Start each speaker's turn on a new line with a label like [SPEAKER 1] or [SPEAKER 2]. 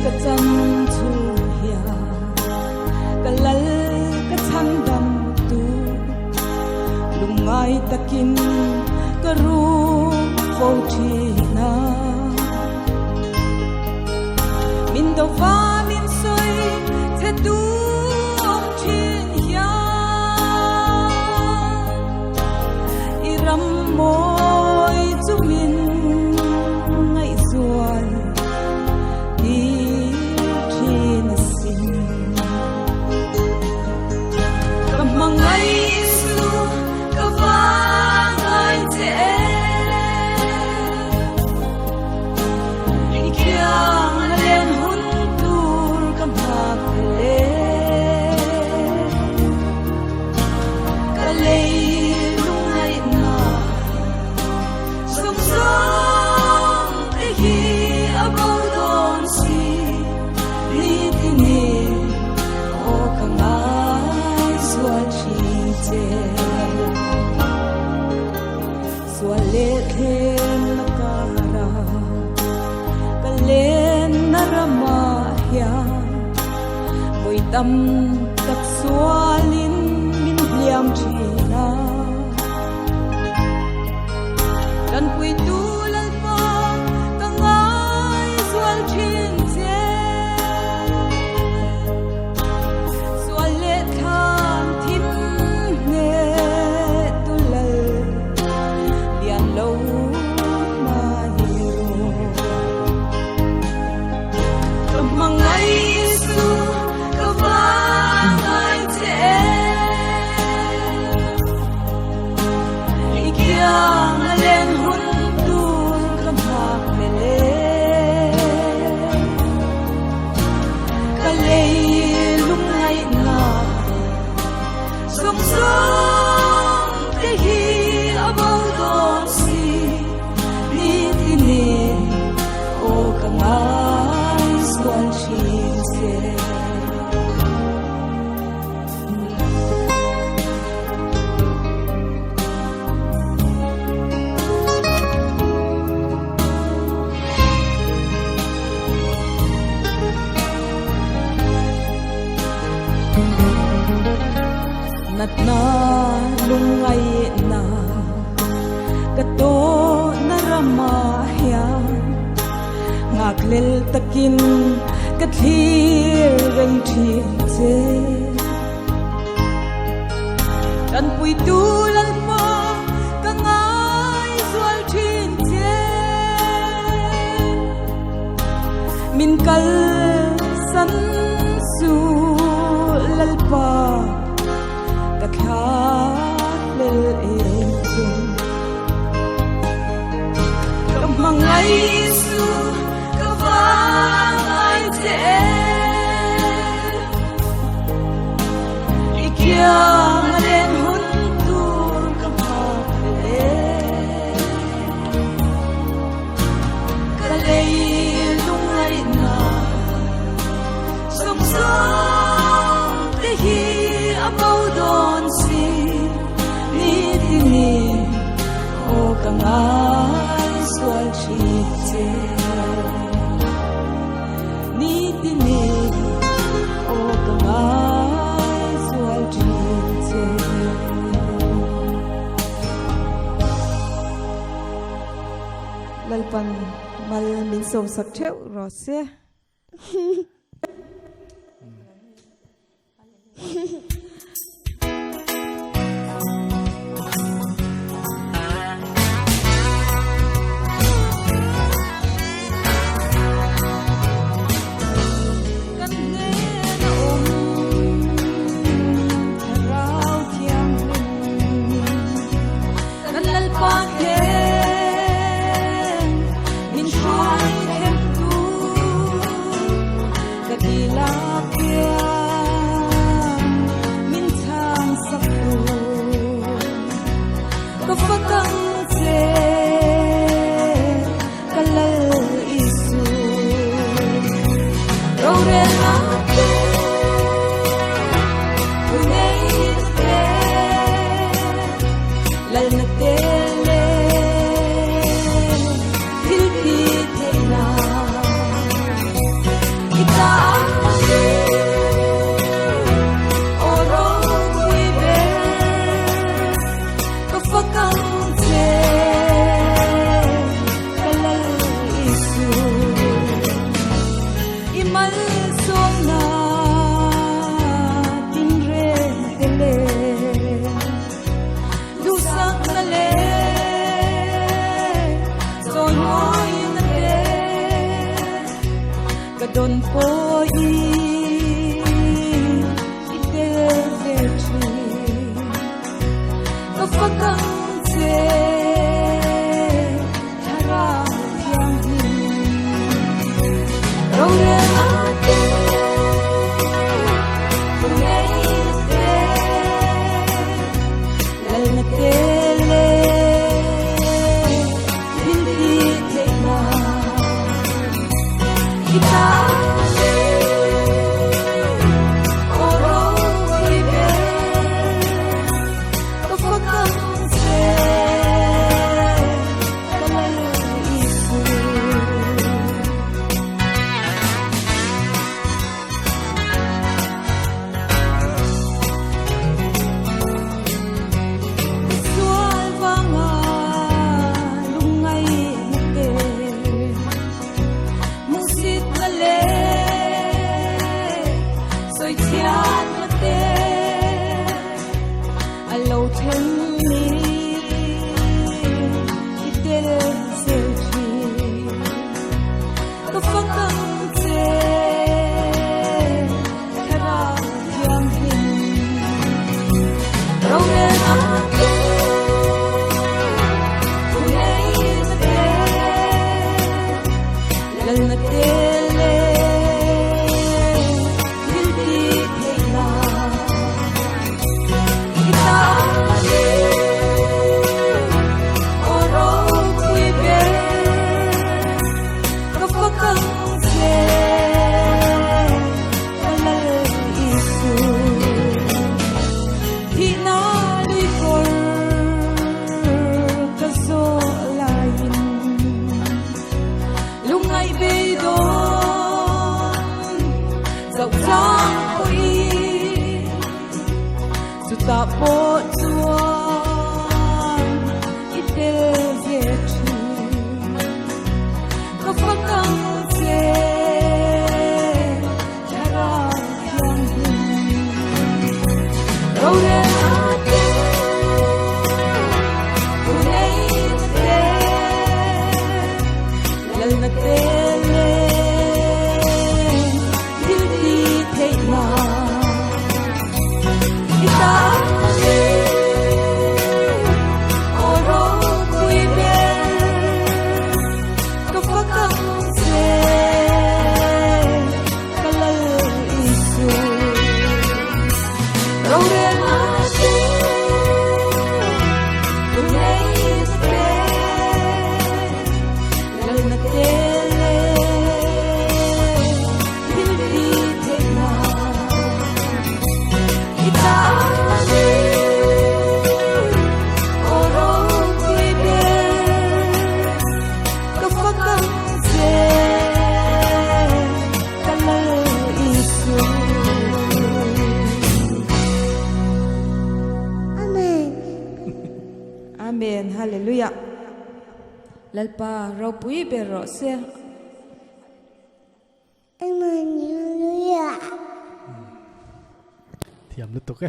[SPEAKER 1] ka chan chu hia ka lal ka chan dam tu lungai takin ka ru fo thi na min do va min soi the tu om thin hia i ram moi chu min ngai zual i thin sin ka mangai su ka va ngai te i kyang len hun tur ka bhak le ka le lungai na sum song te hi about don si ni tini o ka ngai swal chi te swal le them na ka ra ka len na rama hia voi tam tak swalin min liam thina dan pui tu lal pa ka ngai swal thin che swal le tham thim ne tu lal lian lo ma hiu ka mangai su ka va ngai te i kyang len hun tur ka bhak le ka le lungai na sum song te hi about don si ni tini o ka ngai swal chi se nat na lungai na ka to na rama hia ngak lel takin ka thir reng thin che dan pui tu lal pa ka ngai swal thin che min kal san su lal pa ka kha lel e chung ka mangai su ka va ngai te i kyang len hun tur ka bhak le ka le lungai na sum song te hi about don si ni tini o ka ngai swal chi te ni tini o ka ngai swal chi te lalpan mal min so sak theu ro se Don poi ite vechi Kafakang se Tara yang Rore ate Pungay te Lal na tele Hindi tena Kita lâu thân mi ite sechi có phát tâm thế khara yang hin rau ne ate punai te lal na tele hilti thela ta po chuan ite vechi ka fakang se chara yang rore ate punai te lal na tele hilti theina ita Amen, hallelujah. Lalpa rau pui bero se.
[SPEAKER 2] Amen, hallelujah.
[SPEAKER 3] Thiam lutuk